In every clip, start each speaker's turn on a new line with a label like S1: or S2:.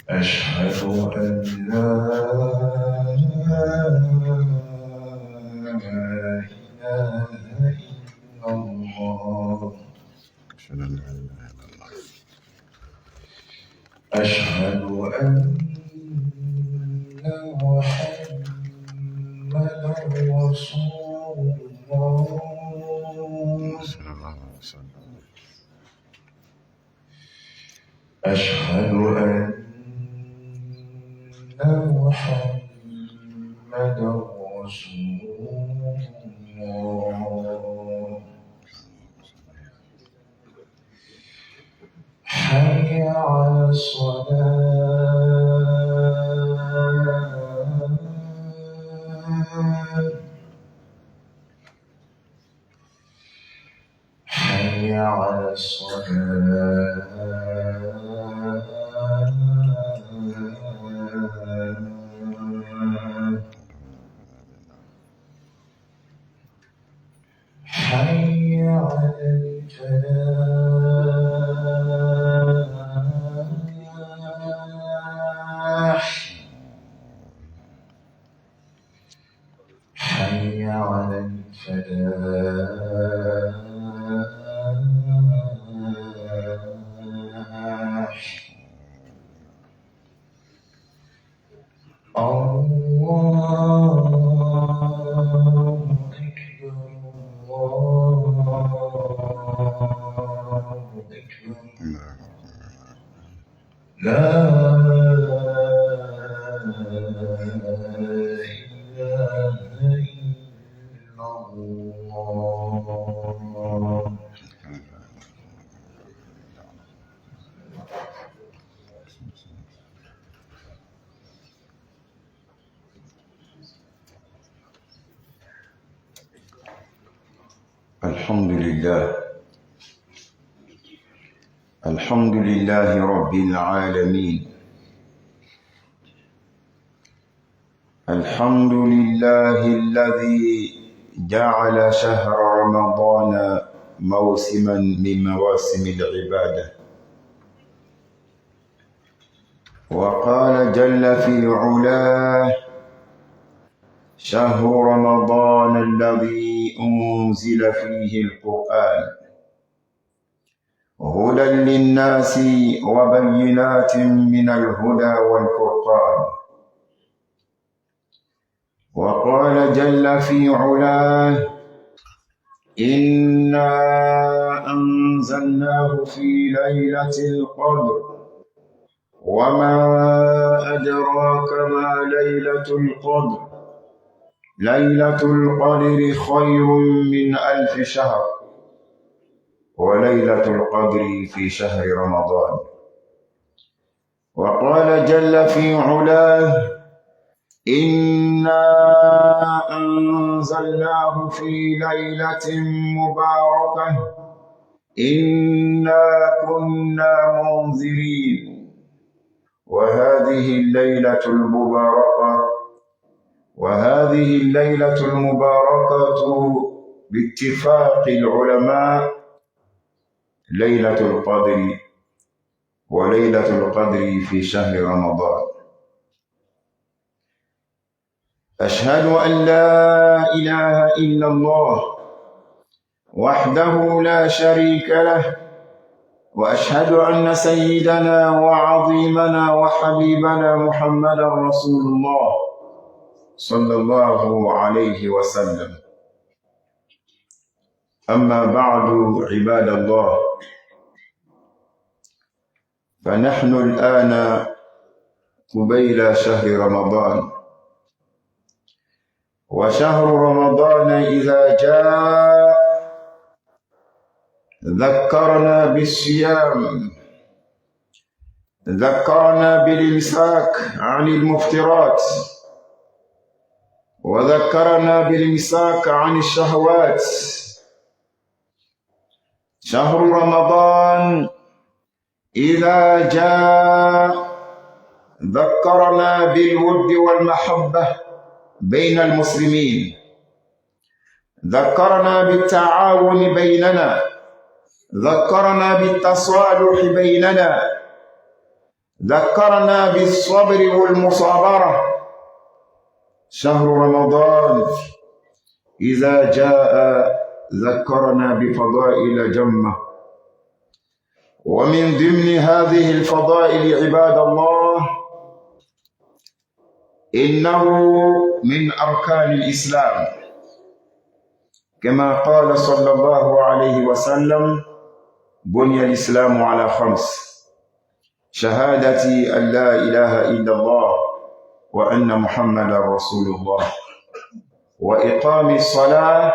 S1: أشهد أن لا إله إلا الله أشهد أن لا إله إلا الله أشهد أن محمدا رسول الله أشهد أن محمدا رسول الله حي على الصلاة حي على الصلاة حي على الفلاح حي على الفلاح الله أكبر الله أكبر لا إله إلا الله
S2: الحمد لله رب العالمين الحمد لله الذي جعل شهر رمضان موسما من مواسم العبادة وقال جل في علاه شهر رمضان الذي أنزل فيه القرآن هدى للناس وبينات من الهدى والفرقان وقال جل في علاه إنا أنزلناه في ليلة القدر وما أدراك ما ليلة القدر ليلة القدر خير من 1000 شهر وليلة القدر في شهر رمضان وقال جل في علاه إنا أنزلناه في ليلة مباركة إنا كنا منذرين وهذه الليلة المباركة باتفاق العلماء ليلة القدر وليلة القدر في شهر رمضان أشهد أن لا إله إلا الله وحده لا شريك له وأشهد أن سيدنا وعظيمنا وحبيبنا محمدا رسول الله صلى الله عليه وسلم أما بعد عباد الله فنحن الآن قبيل شهر رمضان وشهر رمضان إذا جاء ذكرنا بالصيام، ذكرنا بالإمساك عن المفترات، وذكرنا بالإمساك عن الشهوات. شهر رمضان إذا جاء ذكرنا بالود والمحبة بين المسلمين، ذكرنا بالتعاون بيننا، ذكرنا بالتصالح بيننا، ذكرنا بالصبر والمصابرة. شهر رمضان إذا جاء ذكرنا بفضائل جمة، ومن ضمن هذه الفضائل عباد الله إنه من أركان الإسلام، كما قال صلى الله عليه وسلم: بني الإسلام على 5: شهادة أن لا إله إلا الله وأن محمدا رسول الله، وإقام الصلاة،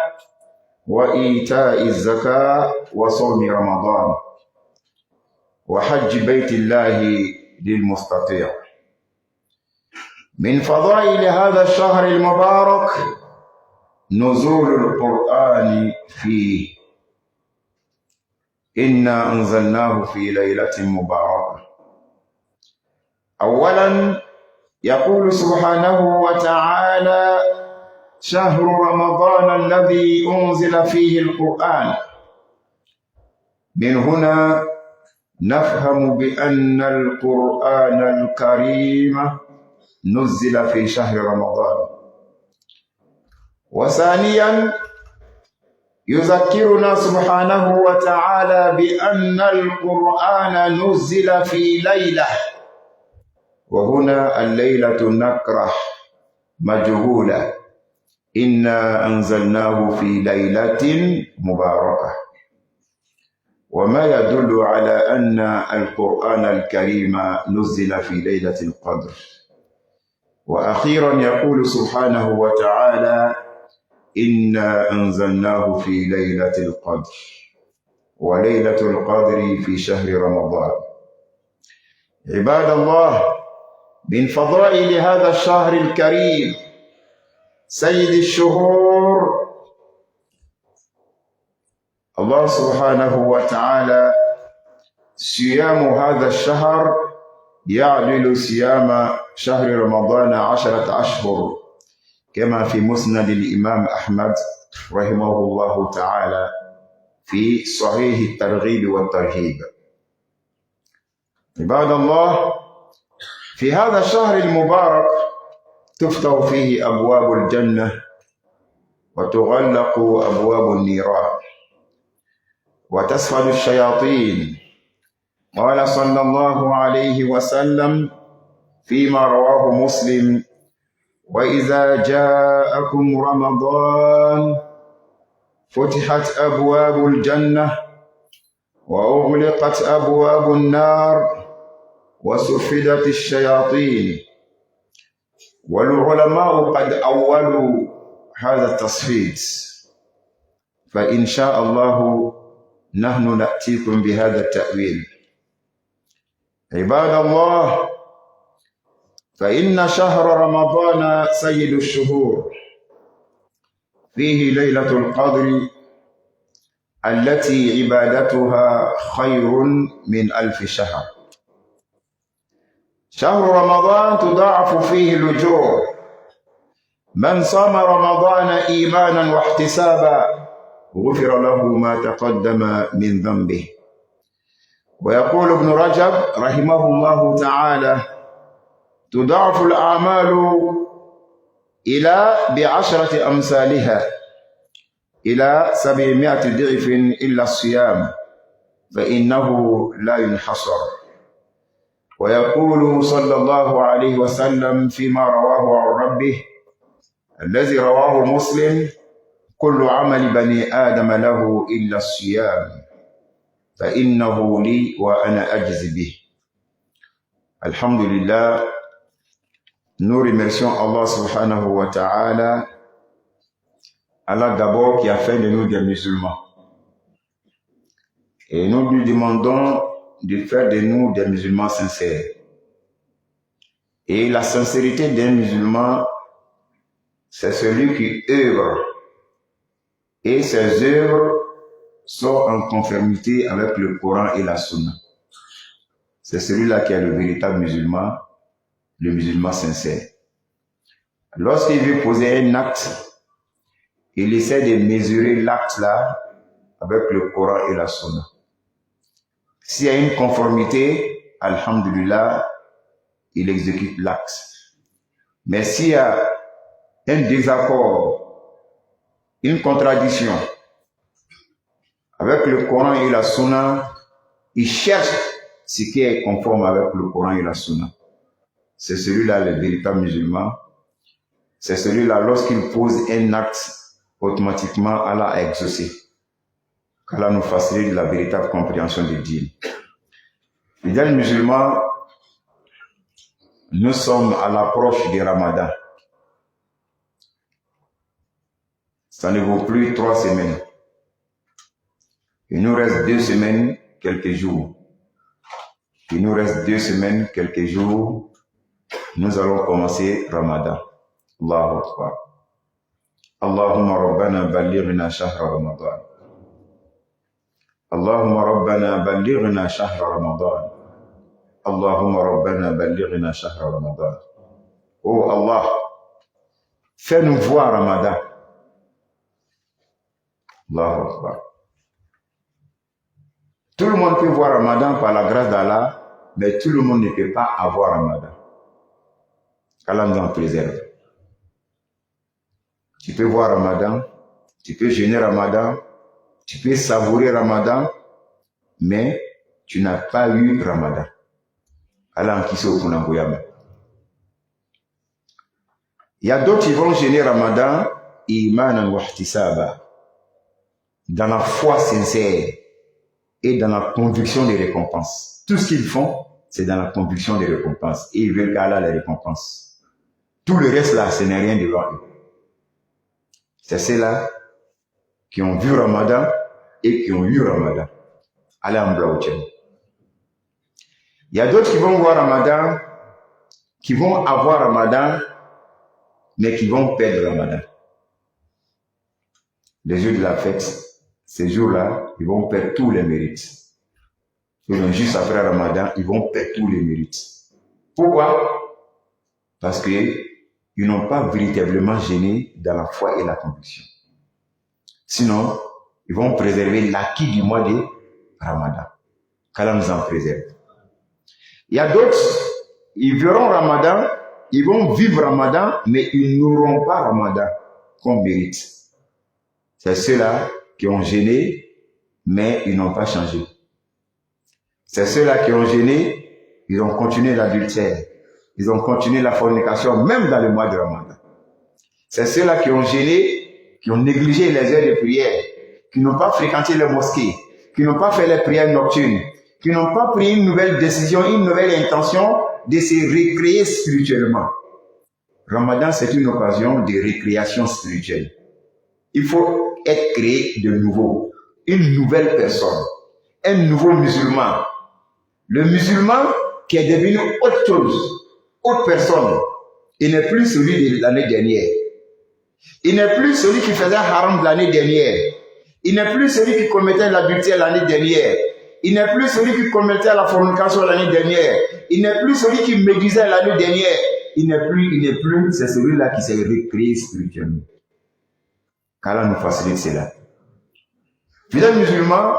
S2: وإيتاء الزكاة، وصوم رمضان، وحج بيت الله للمستطيع. من فضائل هذا الشهر المبارك نزول القرآن فيه. إنا أنزلناه في ليلة مباركة. أولا يقول سبحانه وتعالى: شهر رمضان الذي أنزل فيه القرآن. من هنا نفهم بأن القرآن الكريم نزل في شهر رمضان. وثانيا يذكرنا سبحانه وتعالى بأن القرآن نزل في ليلة، وهنا الليلة نكرة مجهولة. إنا أنزلناه في ليلة مباركة، وما يدل على أن القرآن الكريم نزل في ليلة القدر. وأخيرا يقول سبحانه وتعالى: إنا أنزلناه في ليلة القدر، وليلة القدر في شهر رمضان. عباد الله، من فضائل هذا الشهر الكريم سيد الشهور، الله سبحانه وتعالى صيام هذا الشهر يعدل صيام شهر رمضان 10 أشهر، كما في مسند الإمام أحمد رحمه الله تعالى في صحيح الترغيب والترهيب. عباد الله، في هذا الشهر المبارك تفتح فيه أبواب الجنة وتغلق أبواب النيران وتسفل الشياطين. قال صلى الله عليه وسلم فيما رواه مسلم: وإذا جاءكم رمضان فتحت أبواب الجنة وأغلقت أبواب النار وسفدت الشياطين. والعلماء قد أولوا هذا التصفيد، فإن شاء الله نحن نأتيكم بهذا التأويل. عباد الله، فإن شهر رمضان سيد الشهور، فيه ليلة القدر التي عبادتها خير من 1000 شهر. شهر رمضان تضاعف فيه الأجور. من صام رمضان إيمانا واحتسابا غفر له ما تقدم من ذنبه. ويقول ابن رجب رحمه الله تعالى: تضاعف الأعمال إلى ب10 أمثالها إلى 700 ضعف إلا الصيام، فإنه لا ينحصر. ويقول صلى الله عليه وسلم فيما رواه عن ربه الذي رواه مسلم: كل عمل بني آدم له إلا الصيام فإنه لي وأنا أجزي به. الحمد لله. Nous remercions Allah subhanahu wa ta'ala, Allah d'abord qui a fait de nous des musulmans. Et nous lui demandons de faire de nous des musulmans sincères. Et la sincérité d'un musulman, c'est celui qui œuvre. Et ses œuvres sont en conformité avec le Coran et la Sunna. C'est celui-là qui est le véritable musulman, le musulman sincère. Lorsqu'il veut poser un acte, il essaie de mesurer l'acte-là avec le Coran et la Sunna. S'il y a une conformité, alhamdulillah, il exécute l'acte. Mais s'il y a un désaccord, une contradiction avec le Coran et la Sunna, il cherche ce qui est conforme avec le Coran et la Sunna. C'est celui-là le véritable musulman. C'est celui-là, lorsqu'il pose un acte, automatiquement Allah a exaucé. qu'Allah nous facilite la véritable compréhension du dîn. Fidèles musulmans, nous sommes à l'approche du Ramadan. Ça ne vaut plus 3 semaines. Il nous reste 2 semaines, quelques jours. Il nous reste 2 semaines, quelques jours. Nous allons commencer Ramadan. Allahu Akbar. Allahumma rabbana ballighna shahra Ramadan. Allahumma rabbana ballighna shahra Ramadan. Allahumma rabbana ballighna shahra Ramadan. Oh Allah, fais-nous voir Ramadan. Allahu Akbar. Tout le monde peut voir Ramadan par la grâce d'Allah, mais tout le monde ne peut pas avoir Ramadan. Allah nous en préserve. Tu peux voir Ramadan, tu peux jeûner Ramadan, tu peux savourer Ramadan, mais tu n'as pas eu Ramadan. Allah en kiso kunangoyama. Il y a d'autres qui vont jeûner Ramadan, imanan wa ihtisaba, dans la foi sincère et dans la conviction des récompenses. Tout ce qu'ils font, c'est dans la conviction des récompenses. Et ils veulent qu'Allah les récompense. Tout le reste là, ce n'est rien devant eux. C'est ceux-là qui ont vu Ramadan et qui ont eu Ramadan. Allah en blaouchen. Il y a d'autres qui vont voir Ramadan, qui vont avoir Ramadan, mais qui vont perdre Ramadan. Les jours de la fête, ces jours-là, ils vont perdre tous les mérites. Et donc, juste après Ramadan, ils vont perdre tous les mérites. Pourquoi? Parce qu'ils n'ont pas véritablement gêné dans la foi et la conviction. Sinon, ils vont préserver l'acquis du mois de Ramadan. Qu'Allah nous en préserve. Il y a d'autres, ils verront Ramadan, ils vont vivre Ramadan, mais ils n'auront pas Ramadan comme mérite. C'est ceux-là qui ont gêné, mais ils n'ont pas changé. C'est ceux-là qui ont gêné, ils ont continué l'adultère. Ils ont continué la fornication, même dans le mois de Ramadan. C'est ceux-là qui ont gêné, qui ont négligé les heures de prière, qui n'ont pas fréquenté les mosquées, qui n'ont pas fait les prières nocturnes, qui n'ont pas pris une nouvelle décision, une nouvelle intention de se récréer spirituellement. Ramadan, c'est une occasion de récréation spirituelle. Il faut être créé de nouveau, une nouvelle personne, un nouveau musulman. Le musulman qui est devenu autre chose, autre personne. Il n'est plus celui de l'année dernière. Il n'est plus celui qui faisait haram de l'année dernière. Il n'est plus celui qui commettait l'adultère l'année dernière. Il n'est plus celui qui commettait la fornication l'année dernière. Il n'est plus celui qui médisait l'année dernière. Il n'est plus, c'est celui-là qui s'est recréé spirituellement. Qu'Allah nous facilite cela. Fidèles musulmans,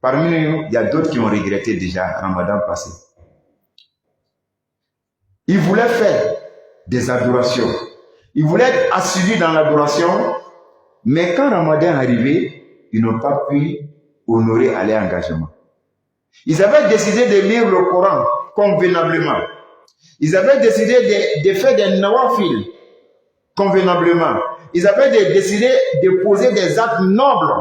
S2: parmi nous, il y a d'autres qui ont regretté déjà Ramadan passé. Ils voulaient faire des adorations. Ils voulaient être assidus dans l'adoration, mais quand Ramadan est arrivé, ils n'ont pas pu honorer à leur engagement. Ils avaient décidé de lire le Coran convenablement. Ils avaient décidé de faire des nawafil convenablement. Ils avaient décidé de poser des actes nobles.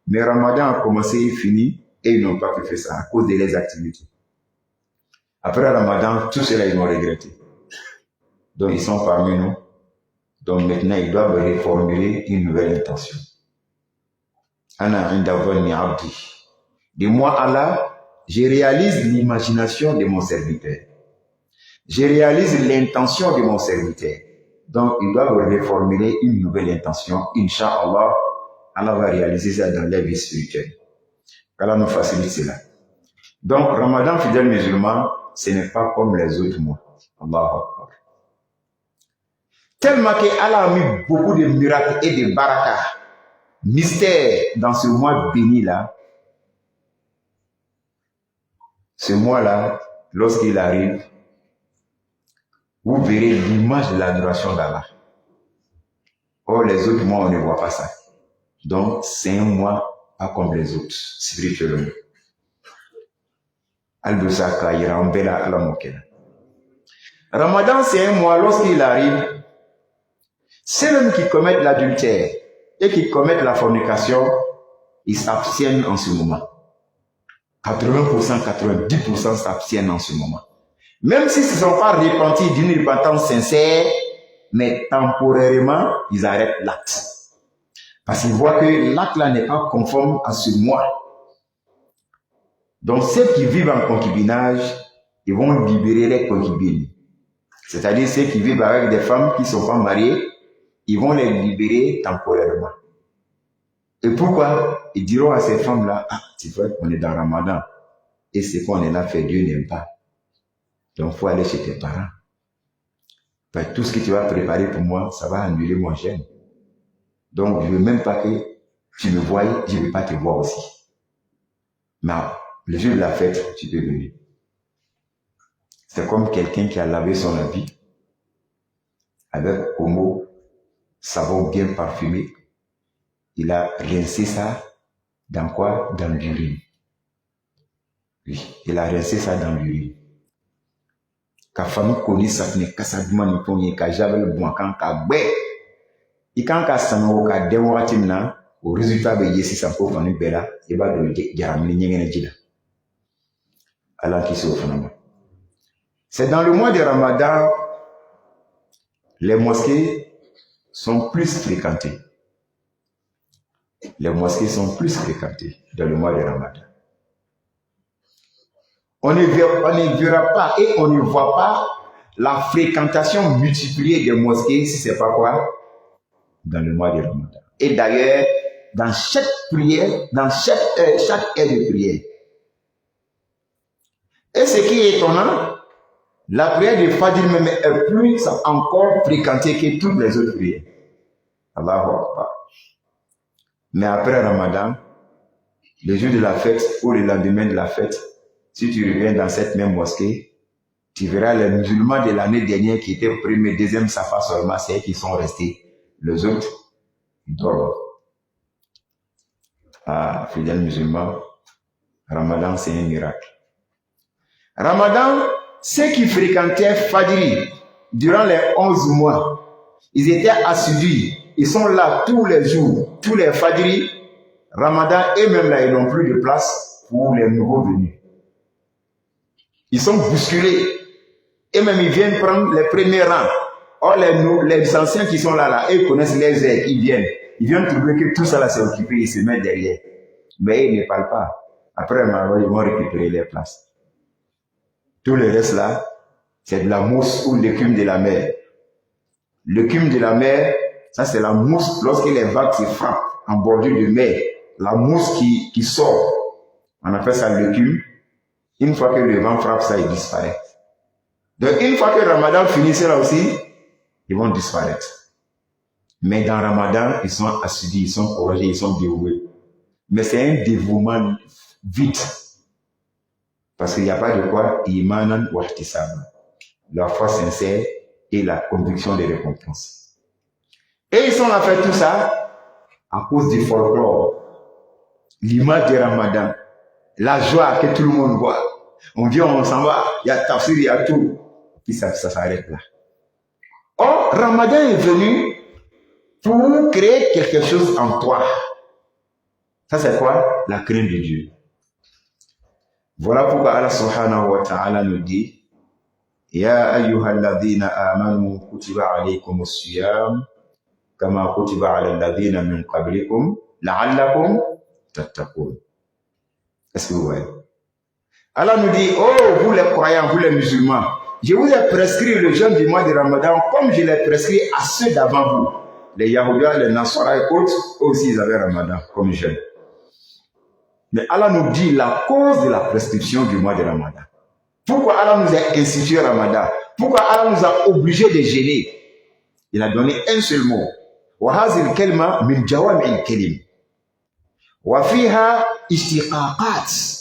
S2: Mais Ramadan a commencé et fini et ils n'ont pas pu faire ça à cause de leurs activités. Après Ramadan, tout cela, ils l'ont regretté. Donc, ils sont parmi nous. Donc, maintenant, ils doivent reformuler une nouvelle intention. Ana inda dhanni abdi. De moi, Allah, je réalise l'imagination de mon serviteur. Je réalise l'intention de mon serviteur. Donc, il doit reformuler une nouvelle intention. Inch'Allah, Allah va réaliser ça dans la vie spirituelle. Allah nous facilite cela. Donc, Ramadan, fidèle musulman, ce n'est pas comme les autres mois. Allahu Akbar. Tellement qu'Allah a mis beaucoup de miracles et de barakas, mystères dans ce mois béni-là. Ce mois-là, lorsqu'il arrive, vous verrez l'image de l'adoration d'Allah. Or, les autres mois, on ne voit pas ça. Donc, c'est un mois pas comme les autres, spirituellement. Ramadan, c'est un mois, lorsqu'il arrive, ceux-mêmes qui commettent l'adultère et qui commettent la fornication, ils s'abstiennent en ce moment. 80%, 90% s'abstiennent en ce moment. Même s'ils ne se sont pas repentis d'une repentance sincère, mais temporairement, ils arrêtent l'acte. Parce qu'ils voient que l'acte-là n'est pas conforme à ce mois. Donc, ceux qui vivent en concubinage, ils vont libérer les concubines. C'est-à-dire ceux qui vivent avec des femmes qui ne sont pas mariées, ils vont les libérer temporairement. Et pourquoi? Ils diront à ces femmes-là, ah, c'est vrai qu'on est dans Ramadan. Et ce qu'on est là fait, Dieu n'aime pas. Donc, il faut aller chez tes parents. Parce que tout ce que tu vas préparer pour moi, ça va annuler mon jeûne. Donc, je ne veux même pas que tu me voies, je ne veux pas te voir aussi. Mais le jour de la fête, tu peux venir. C'est comme quelqu'un qui a lavé son habit avec omo, savon bien parfumé. Il a rincé ça dans quoi? Dans l'urine. Oui, il a rincé ça dans l'urine. Ka famille connaît ça, n'est qu'à ça demande pour y ka javel bon quand ka bé. Et quand ka sango ka démorati na, au résultat de yesi ça pour famille bella, et ba de jaramini nyengene jida. Allah qui s'offre na. C'est dans le mois de Ramadan, les mosquées sont plus fréquentées. Les mosquées sont plus fréquentées dans le mois de Ramadan. On ne verra pas et on ne voit pas la fréquentation multipliée des mosquées si ce n'est pas quoi? Dans le mois de Ramadan. Et d'ailleurs, dans chaque prière, dans chaque heure de prière. Et ce qui est étonnant, la prière de Fajr même est plus encore fréquentée que toutes les autres prières. Allahu Akbar. Mais après Ramadan, le jour de la fête ou le lendemain de la fête, si tu reviens dans cette même mosquée, tu verras les musulmans de l'année dernière qui étaient premier, deuxième safa seulement, c'est eux qui sont restés. Les autres, ils dorment. Ah, fidèles musulmans, Ramadan, c'est un miracle. Ramadan, ceux qui fréquentaient Fajri durant les 11 mois, ils étaient assidus. Ils sont là tous les jours, tous les Fajri. Ramadan, et même là, ils n'ont plus de place pour les nouveaux venus. Ils sont bousculés. Et même ils viennent prendre les premiers rangs. Or, les anciens qui sont là, ils connaissent les aides, ils viennent. Ils viennent trouver que tout ça là s'est occupé, ils se mettent derrière. Mais ils ne parlent pas. Après, ils vont récupérer les places. Tout le reste là, c'est de la mousse ou l'écume de la mer. L'écume de la mer, ça c'est la mousse lorsque les vagues se frappent en bordure de mer. La mousse qui sort. On appelle ça l'écume. Une fois que le vent frappe ça, il disparaît. Donc une fois que Ramadan finissait là aussi, ils vont disparaître. Mais dans Ramadan, ils sont assidus, ils sont courageux, ils sont dévoués. Mais c'est un dévouement vite. Parce qu'il n'y a pas de quoi, imanan wa ihtisab. La foi sincère et la conviction des récompenses. Et ils sont là fait tout ça à cause du folklore. L'image du Ramadan. La joie que tout le monde voit. On vient, on s'en va, il y a tafsir, il y a tout. Puis ça s'arrête là. Or, Ramadan est venu pour créer quelque chose en toi. Ça c'est quoi? La crainte de Dieu. Voilà pourquoi Allah subhanahu wa ta'ala nous dit Ya ayyuhalladhina amanu kutiba alaykumus siyam kama kutiba ala alladhina min qablikum la'allakum tattaqun. Est-ce que vous voyez? Allah nous dit, oh, vous les croyants, vous les musulmans, je vous ai prescrit le jeûne du mois de Ramadan comme je l'ai prescrit à ceux d'avant vous. Les Yahoudis, les Nasara et autres, aussi ils avaient Ramadan comme jeûne. Mais Allah nous dit la cause de la prescription du mois de Ramadan. Pourquoi Allah nous a institué Ramadan? Pourquoi Allah nous a obligés de jeûner? Il a donné un seul mot. وَهَذِهِ الْكَلْمَةِ مِنْ جَوَامِعِ الْكَلِمِ وَفِيهَا إِشْتِقَاقَاتٍ